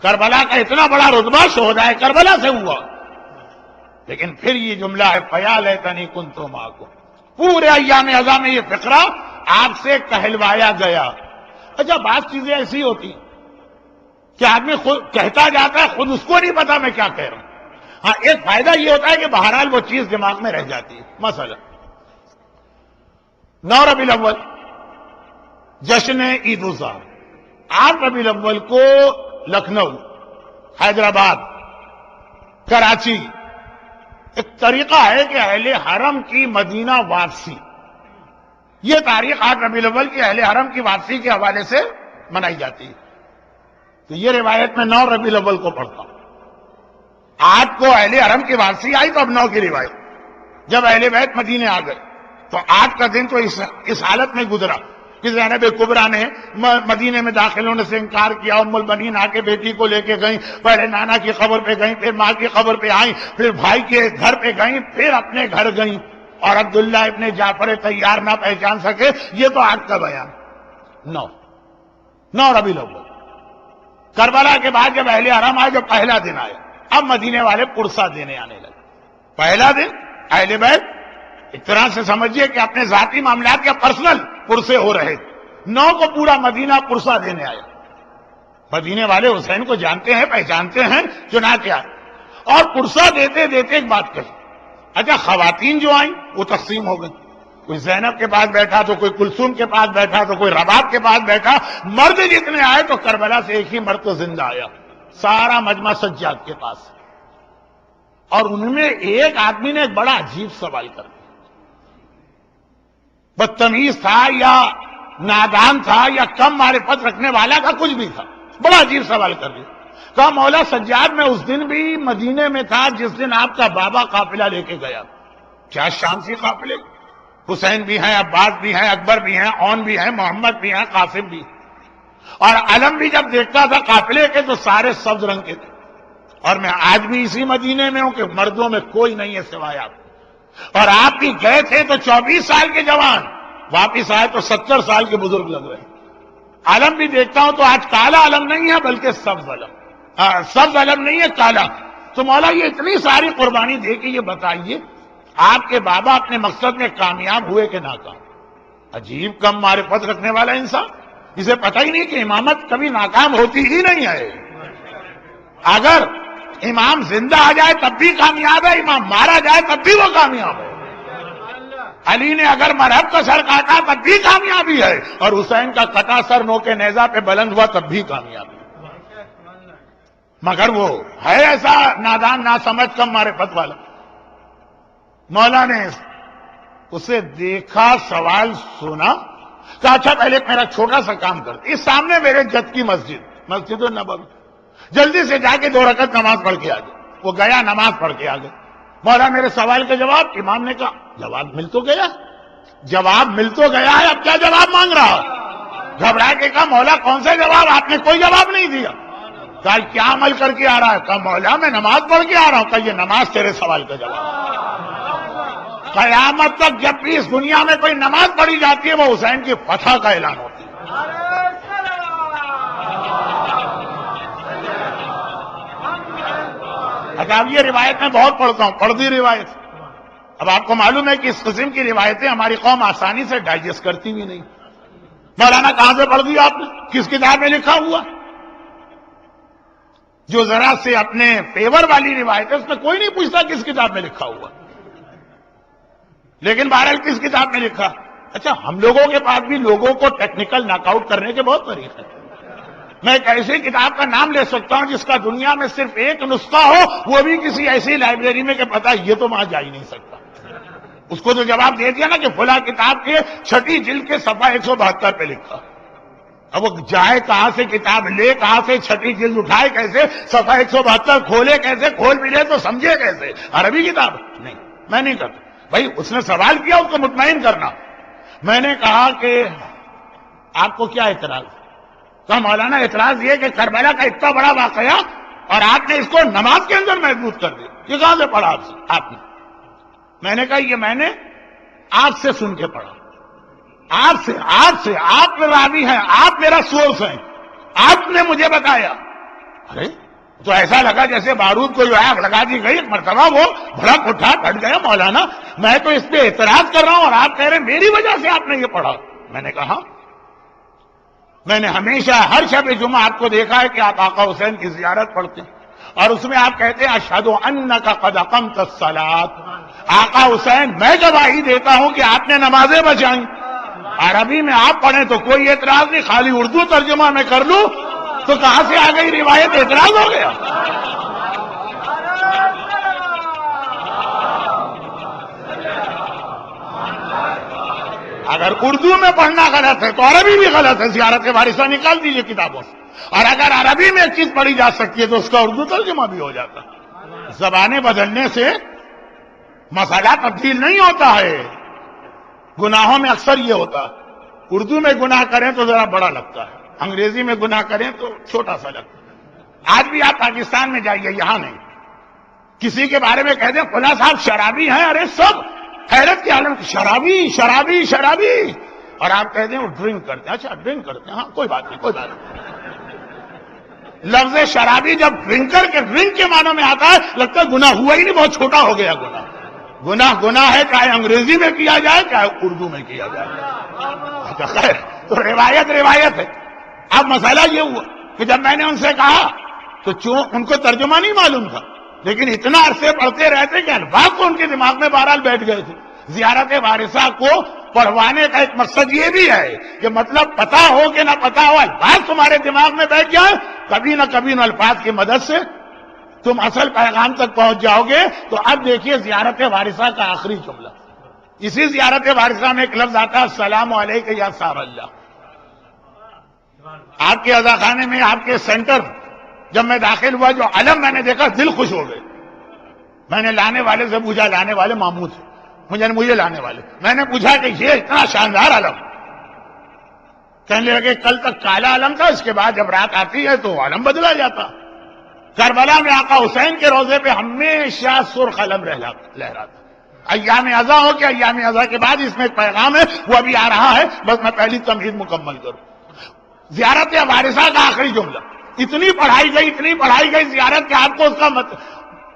کربلا کا اتنا بڑا رتبہ شہدائے کربلا سے ہوا. لیکن پھر یہ جملہ ہے فَيَا لَيْتَنِي كُنتُ مَعَكُمْ. پورے ایام ازا میں یہ فقرہ آپ سے کہلوایا گیا. اچھا بعض چیزیں ایسی ہوتی کہ آدمی خود کہتا جاتا ہے، خود اس کو نہیں پتا میں کیا کہہ رہا ہوں. ہاں ایک فائدہ یہ ہوتا ہے کہ بہرحال وہ چیز دماغ میں رہ جاتی ہے. مثلا 9 ربیع الاول جشن عید الاضحیٰ. 8 ربیع الاول کو لکھنؤ، حیدرآباد، کراچی ایک طریقہ ہے کہ اہل حرم کی مدینہ واپسی. یہ تاریخ 8 ربیع الاول کی اہل حرم کی واپسی کے حوالے سے منائی جاتی ہے. تو یہ روایت میں 9 ربیع الاول کو پڑھتا ہوں. 8 کو اہل حرم کی واپسی آئی تو اب 9 کی روایت. جب اہل بیت مدینے آ گئے تو 8 کا دن تو اس حالت میں گزرا کہ زینب کبریٰ نے مدینے میں داخل ہونے سے انکار کیا. ام البنین آ کے بیٹی کو لے کے گئیں، پہلے نانا کی قبر پہ گئیں، پھر ماں کی قبر پہ آئیں، پھر بھائی کے گھر پہ گئیں، پھر اپنے گھر گئیں. اور عبداللہ ابن جعفر طیار نہ پہچان سکے. یہ تو 8 کا بیان. 9 ربیع الاول کربلا کے بعد جب اہل حرم آئے، جو پہلا دن آیا، اب مدینے والے پرسہ دینے آنے لگے. پہلا دن اہل بیت ایک طرح سے سمجھیے کہ اپنے ذاتی معاملات کے پرسنل پرسے ہو رہے. 9 کو پورا مدینہ پرسہ دینے آیا. مدینے والے حسین کو جانتے ہیں، پہچانتے ہیں، چنانچہ آئے اور پرسہ دیتے دیتے ایک بات کہی. اچھا خواتین جو آئیں وہ تقسیم ہو گئی. کوئی زینب کے پاس بیٹھا تو کوئی کلثوم کے پاس بیٹھا تو کوئی رباب کے پاس بیٹھا. مرد جتنے آئے تو کربلا سے ایک ہی مرد تو زندہ آیا، سارا مجمع سجاد کے پاس. اور ان میں ایک آدمی نے ایک بڑا عجیب سوال کر دیا. بدتمیز تھا یا نادان تھا یا کم معرفت رکھنے والا تھا، کچھ بھی تھا، بڑا عجیب سوال کر دیا. کہا مولا سجاد میں اس دن بھی مدینے میں تھا جس دن آپ کا بابا قافلہ لے کے گیا. کیا شان سی قافلے؟ حسین بھی ہیں، عباس بھی ہیں، اکبر بھی ہیں، اون بھی ہیں، محمد بھی ہیں، قاسم بھی. اور علم بھی جب دیکھتا تھا قافلے کے تو سارے سبز رنگ کے تھے. اور میں آج بھی اسی مدینے میں ہوں کہ مردوں میں کوئی نہیں ہے سوائے آپ. اور آپ بھی گئے تھے تو 24 سال کے جوان، واپس آئے تو 70 سال کے بزرگ لگ رہے. علم بھی دیکھتا ہوں تو آج کالا علم نہیں ہے بلکہ سبز علم. سبز علم نہیں ہے، کالا. تو مولا یہ اتنی ساری قربانی دے کے یہ بتائیے آپ کے بابا اپنے مقصد میں کامیاب ہوئے کہ ناکام؟ عجیب کم معرفت رکھنے والا انسان، اسے پتہ ہی نہیں کہ امامت کبھی ناکام ہوتی ہی نہیں ہے. اگر امام زندہ آ جائے تب بھی کامیاب ہے، امام مارا جائے تب بھی وہ کامیاب ہے. علی نے اگر مرہب کا سر کاٹا تب بھی کامیابی ہے، اور حسین کا کٹا سر نو کے نیزہ پہ بلند ہوا تب بھی کامیابی. مگر وہ ہے ایسا نادان نہ سمجھ کم معرفت والا. مولا نے اسے دیکھا، سوال سنا، کہا اچھا پہلے میرا چھوٹا سا کام کرتے، اس سامنے میرے جد کی مسجد النبوی، جلدی سے جا کے 2 رکعت نماز پڑھ کے آ جائے. وہ گیا، نماز پڑھ کے آ گیا. مولا میرے سوال کا جواب. امام نے کہا جواب مل تو گیا، جواب مل تو گیا ہے، اب کیا جواب مانگ رہا؟ گھبرا کے کہا مولا کون سا جواب؟ آپ نے کوئی جواب نہیں دیا. کہا کیا عمل کر کے آ رہا ہے؟ کہا مولا میں نماز پڑھ کے آ رہا ہوں. کہا یہ نماز تیرے سوال کا جواب. قیامت تک جب بھی اس دنیا میں کوئی نماز پڑھی جاتی ہے وہ حسین کی فتح کا اعلان ہوتی ہے. اب یہ روایت میں بہت پڑھتا ہوں، پڑھ دی روایت. اب آپ کو معلوم ہے کہ اس قسم کی روایتیں ہماری قوم آسانی سے ڈائجسٹ کرتی بھی نہیں. مولانا کہاں سے پڑھ دی آپ نے؟ کس کتاب میں لکھا ہوا؟ جو ذرا سے اپنے فیور والی روایت ہے اس میں کوئی نہیں پوچھتا کس کتاب میں لکھا ہوا. لیکن بہرحال کس کتاب میں لکھا. اچھا ہم لوگوں کے پاس بھی لوگوں کو ٹیکنیکل ناک آؤٹ کرنے کے بہت طریقے ہیں. میں ایک ایسی کتاب کا نام لے سکتا ہوں جس کا دنیا میں صرف ایک نسخہ ہو، وہ بھی کسی ایسی لائبریری میں کہ پتا یہ تو وہاں جا ہی نہیں سکتا. اس کو تو جواب دے دیا نا کہ فلاں کتاب کے 6 جلد کے صفحہ 172 پہ لکھا. اب وہ جائے کہاں سے کتاب لے، کہاں سے 6 جلد اٹھائے کیسے، صفحہ 172 کھولے کیسے، کھول بھی لے تو سمجھے کیسے؟ عربی کتاب نہیں، میں نہیں کرتا. بھائی اس نے سوال کیا، اس کو مطمئن کرنا. میں نے کہا کہ آپ کو کیا اعتراض؟ کہا مولانا اعتراض یہ کہ کربلا کا اتنا بڑا واقعہ اور آپ نے اس کو نماز کے اندر محدود کر دیا. یہ کہاں سے پڑھا آپ نے؟ میں نے کہا یہ میں نے آپ سے سن کے پڑھا. آپ راوی ہیں، آپ میرا سورس ہیں، آپ نے مجھے بتایا. ارے تو ایسا لگا جیسے بارود کو جو آگ لگا دی گئی، ایک مرتبہ وہ بھڑک اٹھا، پھٹ گیا، مولانا میں تو اس پہ اعتراض کر رہا ہوں اور آپ کہہ رہے ہیں میری وجہ سے آپ نے یہ پڑھا۔ میں نے کہا میں نے ہمیشہ ہر شب جمعہ آپ کو دیکھا ہے کہ آپ آقا حسین کی زیارت پڑھتے ہیں، اور اس میں آپ کہتے ہیں اشہد انک قد اقمت الصلاۃ۔ آقا حسین میں گواہی دیتا ہوں کہ آپ نے نمازیں بچائیں۔ عربی میں آپ پڑھیں تو کوئی اعتراض نہیں، خالی اردو ترجمہ میں کر لوں تو کہاں سے آ گئی روایت، اعتراض ہو گیا۔ اگر اردو میں پڑھنا غلط ہے تو عربی بھی غلط ہے، زیارت وارثہ نکال دیجئے کتابوں سے، اور اگر عربی میں ایک چیز پڑھی جا سکتی ہے تو اس کا اردو ترجمہ بھی ہو جاتا۔ زبانیں بدلنے سے مسئلہ تبدیل نہیں ہوتا ہے۔ گناہوں میں اکثر یہ ہوتا ہے، اردو میں گناہ کریں تو ذرا بڑا لگتا ہے، انگریزی میں گناہ کریں تو چھوٹا سا لگتا ہے۔ آج بھی آپ پاکستان میں جائیے، یہاں نہیں، کسی کے بارے میں کہہ دیں فلاں صاحب شرابی ہیں، ارے سب حیرت کے عالم، شرابی شرابی شرابی، اور آپ کہہ دیں وہ ڈرنک کرتے ہیں، اچھا ڈرنک کرتے ہیں، ہاں کوئی بات نہیں کوئی بات نہیں۔ لفظ شرابی جب ڈرنکر کے ڈرنک کے معنی میں آتا ہے لگتا ہے گناہ ہوا ہی نہیں، بہت چھوٹا ہو گیا گناہ۔ گناہ ہے، چاہے انگریزی میں کیا جائے چاہے اردو میں کیا جائے۔ اچھا خیر، تو روایت ہے۔ اب مسئلہ یہ ہوا کہ جب میں نے ان سے کہا تو ان کو ترجمہ نہیں معلوم تھا، لیکن اتنا عرصے پڑھتے رہتے کہ الفاظ تو ان کے دماغ میں بہرحال بیٹھ گئے تھے۔ زیارت وارثہ کو پڑھوانے کا ایک مقصد یہ بھی ہے کہ مطلب پتا ہو کہ نہ پتا ہو، الفاظ تمہارے دماغ میں بیٹھ جائے، کبھی نہ کبھی ان الفاظ کی مدد سے تم اصل پیغام تک پہنچ جاؤ گے۔ تو اب دیکھیے زیارت وارثہ کا آخری جملہ، اسی زیارت وارثہ میں ایک لفظ آتا ہے السلام علیکم یا صاحب اللہ۔ آپ کے عزاخانے میں، آپ کے سینٹر جب میں داخل ہوا، جو علم میں نے دیکھا دل خوش ہو گئے۔ میں نے لانے والے سے پوچھا، لانے والے ماموں تھے، مجھے لانے والے، میں نے پوچھا کہ یہ اتنا شاندار علم، کہنے لگے کل تک کالا علم تھا، اس کے بعد جب رات آتی ہے تو علم بدلا جاتا۔ کربلا میں آقا حسین کے روزے پہ ہمیشہ سرخ علم لہراتا۔ ایام ازاں ہو کہ ایام ازاں کے بعد اس میں ایک پیغام ہے، وہ ابھی آ رہا ہے، بس میں پہلی تمہید مکمل کروں۔ زیارت وارثہ کا آخری جملہ، اتنی پڑھائی گئی زیارت کہ آپ کو اس کا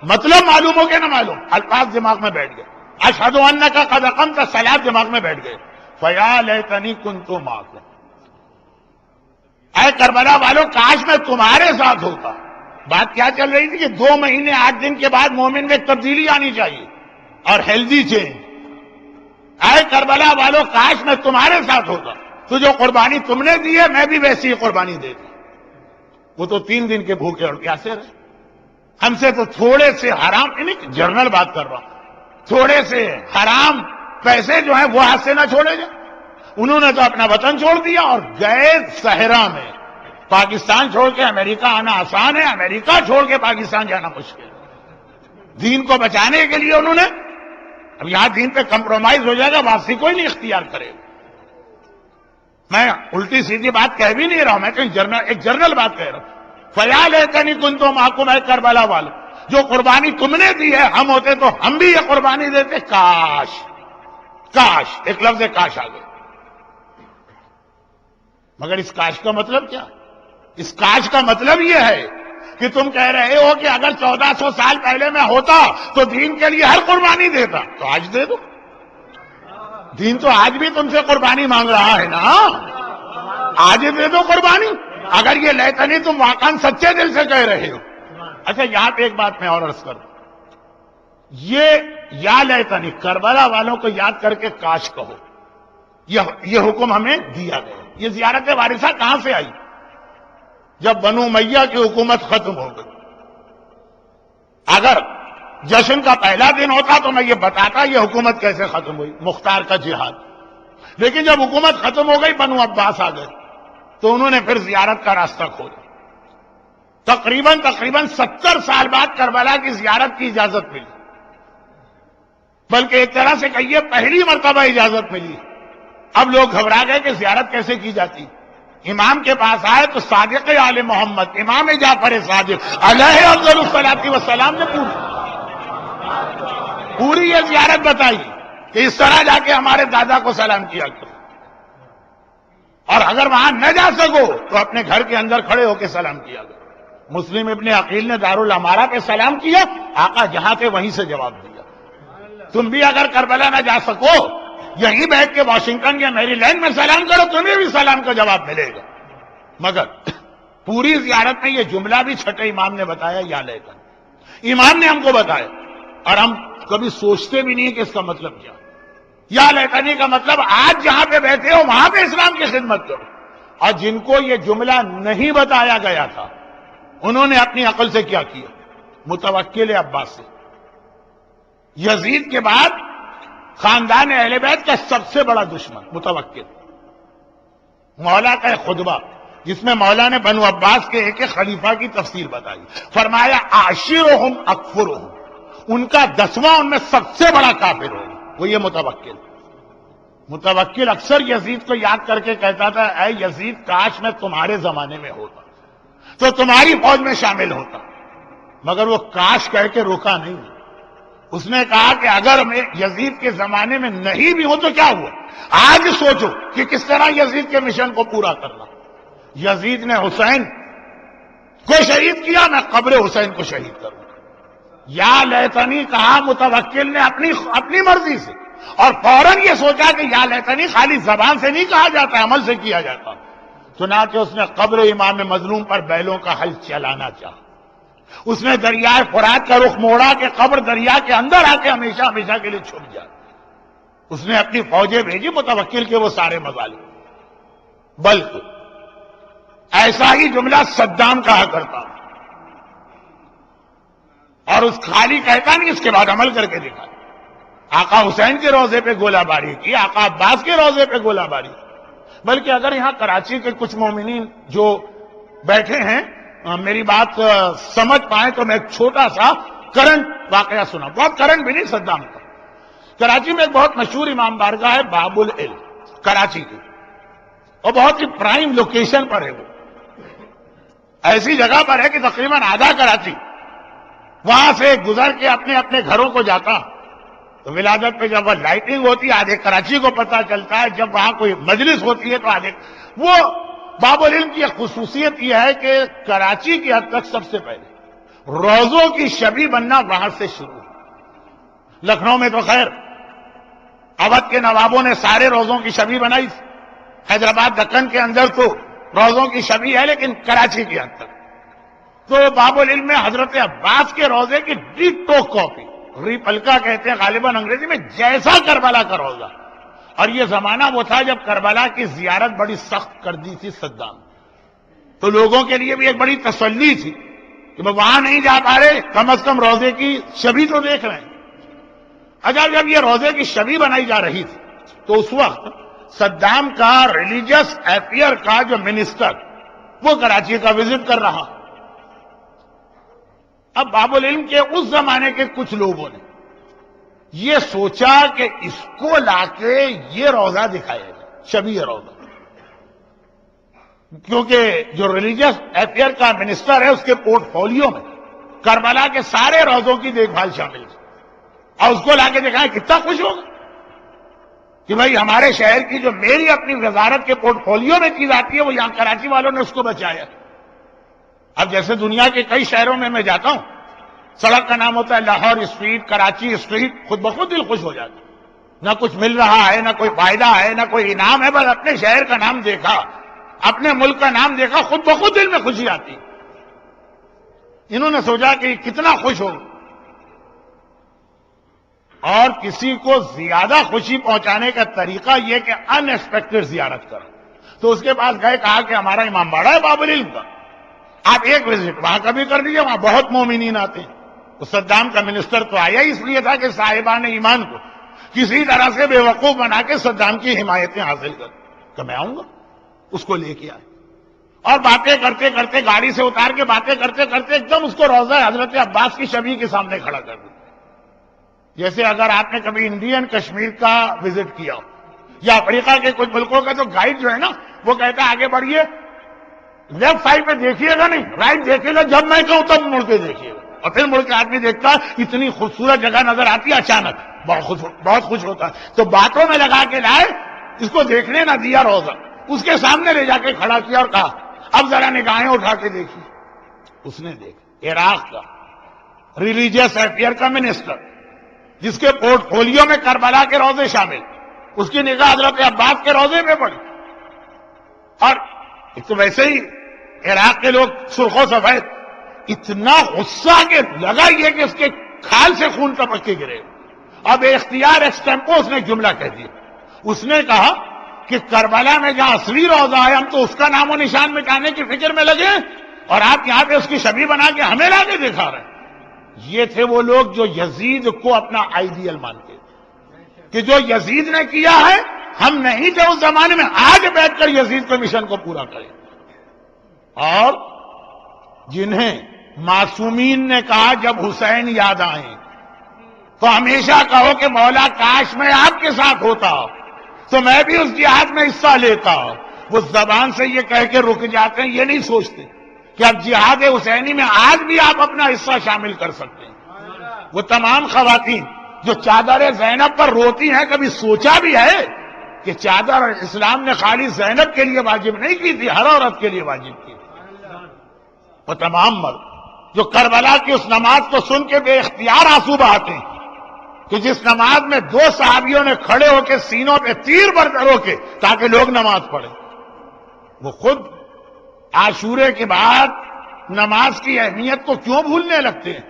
مطلب معلوم ہو کہ نہ معلوم، الفاظ دماغ میں بیٹھ گئے۔ اشہد انک قد اقمت الصلاۃ دماغ میں بیٹھ گئے۔ فیا لیتنی کنت معکم، اے کربلا والو کاش میں تمہارے ساتھ ہوتا۔ بات کیا چل رہی تھی کہ 2 مہینے 8 دن کے بعد مومن میں ایک تبدیلی آنی چاہیے اور ہیلدی چینج۔ اے کربلا والو کاش میں تمہارے ساتھ ہوتا، تو جو قربانی تم نے دی ہے میں بھی ویسی ہی قربانی دیتا۔ وہ تو 3 دن کے بھوکے اور پیاسے رہے، ہم سے تو تھوڑے سے حرام، نہیں جنرل بات کر رہا ہوں، تھوڑے سے حرام پیسے جو ہیں وہ ہاتھ سے نہ چھوڑے جائیں۔ انہوں نے تو اپنا وطن چھوڑ دیا اور گئے صحرا میں۔ پاکستان چھوڑ کے امریکہ آنا آسان ہے، امریکہ چھوڑ کے پاکستان جانا مشکل ہے۔ دین کو بچانے کے لیے انہوں نے، اب یہاں دین پہ کمپرومائز ہو جائے گا، واپسی کوئی نہیں اختیار کرے گا۔ میں الٹی سیدھی بات کہہ بھی نہیں رہا ہوں، میں کہیں ایک جنرل بات کہہ رہا ہوں۔ فیا لیتنی کنت معکم، اے کربلا والو جو قربانی تم نے دی ہے، ہم ہوتے تو ہم بھی یہ قربانی دیتے۔ کاش، ایک لفظ کاش آ گئے۔ مگر اس کاش کا مطلب کیا؟ اس کاش کا مطلب یہ ہے کہ تم کہہ رہے ہو کہ اگر 1400 سال پہلے میں ہوتا تو دین کے لیے ہر قربانی دیتا، تو آج دے دو۔ دین تو آج بھی تم سے قربانی مانگ رہا ہے نا، آج دے دو قربانی، اگر یہ لیتنی تم واقعا سچے دل سے کہہ رہے ہو۔ اچھا یہاں پہ ایک بات میں اور عرض کروں، یہ یا لیتنی کربلا والوں کو یاد کر کے کاش کہو، یہ حکم ہمیں دیا گیا۔ یہ زیارت وارثہ کہاں سے آئی؟ جب بنو امیہ کی حکومت ختم ہو گئی۔ اگر جشن کا پہلا دن ہوتا تو میں یہ بتاتا یہ حکومت کیسے ختم ہوئی، مختار کا جہاد۔ لیکن جب حکومت ختم ہو گئی، بنو عباس آ گئے، تو انہوں نے پھر زیارت کا راستہ کھولا۔ تقریباً 70 سال بعد کربلا کی زیارت کی اجازت ملی، بلکہ ایک طرح سے کہیے پہلی مرتبہ اجازت ملی۔ اب لوگ گھبرا گئے کہ زیارت کیسے کی جاتی۔ امام کے پاس آئے تو صادق آل محمد امام جعفر صادق علیہ افضل الصلاۃ والسلام نے پوری یہ زیارت بتائی کہ اس طرح جا کے ہمارے دادا کو سلام کیا کرو، اور اگر وہاں نہ جا سکو تو اپنے گھر کے اندر کھڑے ہو کے سلام کیا کرو۔ مسلم ابن عقیل نے دارالامارہ پہ سلام کیا، آقا جہاں تھے وہیں سے جواب دیا۔ تم بھی اگر کربلا نہ جا سکو، یہیں بیٹھ کے واشنگٹن یا میری لینڈ میں سلام کرو، تمہیں بھی سلام کا جواب ملے گا۔ مگر پوری زیارت میں یہ جملہ بھی چھٹے امام نے بتایا، یا لیتنی، امام نے ہم کو بتایا، اور ہم کبھی سوچتے بھی نہیں کہ اس کا مطلب کیا۔ یا لیتنی کا مطلب آج جہاں پہ بیٹھے ہو وہاں پہ اسلام کی خدمت کرو۔ اور جن کو یہ جملہ نہیں بتایا گیا تھا انہوں نے اپنی عقل سے کیا کیا؟ متوکل عباس سے۔ یزید کے بعد خاندان اہل بیت کا سب سے بڑا دشمن متوکل، مولا کا ایک خطبہ جس میں مولا نے بنو عباس کے ایک ایک خلیفہ کی تفسیر بتائی، فرمایا عاشرہم اکفرہم، ان کا 10واں ان میں سب سے بڑا کافر ہوگا وہ یہ متوکل۔ متوکل اکثر یزید کو یاد کر کے کہتا تھا، اے یزید کاش میں تمہارے زمانے میں ہوتا تو تمہاری فوج میں شامل ہوتا، مگر وہ کاش کہہ کے روکا نہیں۔ اس نے کہا کہ اگر میں یزید کے زمانے میں نہیں بھی ہوں تو کیا ہوا، آج سوچو کہ کس طرح یزید کے مشن کو پورا کرنا۔ یزید نے حسین کو شہید کیا، میں قبر حسین کو شہید کروں۔ یا لیتنی کہا متوکل نے اپنی مرضی سے، اور فوراً یہ سوچا کہ یا لیتنی خالی زبان سے نہیں کہا جاتا، عمل سے کیا جاتا۔ چنانچہ اس نے قبر امام مظلوم پر بیلوں کا حل چلانا چاہا۔ اس نے دریائے فرات کا رخ موڑا کہ قبر دریا کے اندر آ کے ہمیشہ ہمیشہ کے لیے چھپ جائے۔ اس نے اپنی فوجیں بھیجی متوکل کے وہ سارے مظالم۔ بلکہ ایسا ہی جملہ صدام کہا کرتا، اور اس خالی کہتا نہیں، اس کے بعد عمل کر کے دکھا۔ آقا حسین کے روضے پہ گولہ باری کی، آقا عباس کے روضے پہ گولہ باری کی۔ بلکہ اگر یہاں کراچی کے کچھ مومنین جو بیٹھے ہیں میری بات سمجھ پائیں تو میں ایک چھوٹا سا کرنٹ واقعہ سنا، بہت کرنٹ بھی نہیں، صدام کا۔ کراچی میں ایک بہت مشہور امام بارگاہ ہے باب العلم کراچی کی، اور بہت ہی پرائم لوکیشن پر ہے، وہ ایسی جگہ پر ہے کہ تقریباً آدھا کراچی وہاں سے گزر کے اپنے اپنے گھروں کو جاتا۔ تو ولادت پہ جب وہ لائٹنگ ہوتی ہے آدھے کراچی کو پتہ چلتا ہے، جب وہاں کوئی مجلس ہوتی ہے تو آدھے۔ وہ باب العلم کی ایک خصوصیت یہ ہے کہ کراچی کی حد تک سب سے پہلے روزوں کی شبی بننا وہاں سے شروع ہے۔ لکھنؤ میں تو خیر اودھ کے نوابوں نے سارے روزوں کی شبی بنائی، حیدرآباد دکن کے اندر تو روزوں کی شبی ہے، لیکن کراچی کی حد تک تو باب العلم میں حضرت عباس کے روزے کی ڈیٹو کاپی، ریپلکا کہتے ہیں غالباً انگریزی میں، جیسا کربلا کا روزہ۔ اور یہ زمانہ وہ تھا جب کربلا کی زیارت بڑی سخت کر دی تھی صدام، تو لوگوں کے لیے بھی ایک بڑی تسلی تھی کہ وہ وہاں نہیں جا پا رہے، کم از کم روزے کی شبی تو دیکھ رہے ہیں۔ اچھا، جب یہ روزے کی شبی بنائی جا رہی تھی تو اس وقت صدام کا ریلیجس افیئر کا جو منسٹر وہ کراچی کا وزٹ کر رہا۔ اب باب العلم کے اس زمانے کے کچھ لوگوں نے یہ سوچا کہ اس کو لا کے یہ روزہ دکھایا جائے، شبی روزہ، کیونکہ جو ریلیجس افیئر کا منسٹر ہے اس کے پورٹ فولیو میں کربلا کے سارے روزوں کی دیکھ بھال شامل ہے، اور اس کو لا کے دکھایا، کتنا خوش ہوگا کہ بھائی ہمارے شہر کی جو میری اپنی وزارت کے پورٹ فولیو میں چیز آتی ہے وہ یہاں کراچی والوں نے اس کو بچایا۔ اب جیسے دنیا کے کئی شہروں میں جاتا ہوں، سڑک کا نام ہوتا ہے لاہور اسٹریٹ، کراچی اسٹریٹ، خود بخود دل خوش ہو جاتا ہے، نہ کچھ مل رہا ہے، نہ کوئی فائدہ ہے، نہ کوئی انعام ہے، بس اپنے شہر کا نام دیکھا، اپنے ملک کا نام دیکھا، خود بخود دل میں خوشی آتی۔ انہوں نے سوچا کہ کتنا خوش ہو، اور کسی کو زیادہ خوشی پہنچانے کا طریقہ یہ کہ ان ایکسپیکٹڈ زیارت کرو۔ تو اس کے پاس گئے، کہا کہ ہمارا امام باڑہ ہے باب العلم کا، آپ ایک وزٹ وہاں کبھی کر دیجیے، وہاں بہت مومنین آتے ہیں۔ تو صدام کا منسٹر تو آیا اس لیے تھا کہ صاحبان ایمان کو کسی طرح سے بے وقوف بنا کے صدام کی حمایتیں حاصل کر، کہ میں آؤں گا، اس کو لے کے آئے، اور باتیں کرتے کرتے گاڑی سے اتار کے باتیں کرتے کرتے ایک دم اس کو روضہ حضرت عباس کی شبیہ کے سامنے کھڑا کر دیا۔ جیسے اگر آپ نے کبھی انڈین کشمیر کا وزٹ کیا ہو یا افریقہ کے کچھ ملکوں کا، تو گائیڈ جو ہے نا وہ کہتا ہے آگے بڑھیے، لیفٹ سائڈ پہ دیکھیے گا نہیں، رائٹ دیکھیے گا، جب میں کہوں تب مڑ کے دیکھیے گا، اور پھر مڑ کے آدمی دیکھتا ہے اتنی خوبصورت جگہ نظر آتی ہے، اچانک بہت خوش ہوتا ہے، تو باتوں میں لگا کے لائے، اس کو دیکھنے نہ دیا روزہ، اس کے سامنے لے جا کے کھڑا کیا اور کہا اب ذرا نگاہیں اٹھا کے دیکھیے، اس نے دیکھا عراق کا ریلیجیس افیئر کا منسٹر، جس کے پورٹ فولیو میں کربلا کے روزے شامل، اس کی نگاہ حضرت عباس کے روزے پہ پڑی. اور ایک تو ویسے ہی عراق کے لوگ سرخ و سفید، اتنا غصہ کہ لگا یہ کہ اس کے کھال سے خون ٹپک کے گرے. اب اختیار ایکسٹیمپو اس نے جملہ کہہ دیا. اس نے کہا کہ کربلا میں جہاں اصلی روزہ ہے ہم تو اس کا نام و نشان مٹانے کی فکر میں لگے اور آپ یہاں پہ اس کی شبیہ بنا کے ہمیں لا کے دکھا رہے ہیں. یہ تھے وہ لوگ جو یزید کو اپنا آئیڈیل مانتے تھے کہ جو یزید نے کیا ہے ہم نہیں تھے اس زمانے میں، آج بیٹھ کر یزید کے مشن کو پورا کریں. اور جنہیں معصومین نے کہا جب حسین یاد آئیں تو ہمیشہ کہو کہ مولا کاش میں آپ کے ساتھ ہوتا تو میں بھی اس جہاد میں حصہ لیتا. وہ زبان سے یہ کہہ کے رک جاتے ہیں، یہ نہیں سوچتے کہ اب جہاد حسینی میں آج بھی آپ اپنا حصہ شامل کر سکتے ہیں. وہ تمام خواتین جو چادر زینب پر روتی ہیں، کبھی سوچا بھی ہے کہ چادر اسلام نے خالی زینب کے لیے واجب نہیں کی تھی، ہر عورت کے لیے واجب کی. وہ تمام مرد جو کربلا کی اس نماز کو سن کے بے اختیار آنسو بہاتے ہیں کہ جس نماز میں 2 صحابیوں نے کھڑے ہو کے سینوں پہ تیر برکر ہو کے تاکہ لوگ نماز پڑھیں، وہ خود عاشورے کے بعد نماز کی اہمیت کو کیوں بھولنے لگتے ہیں؟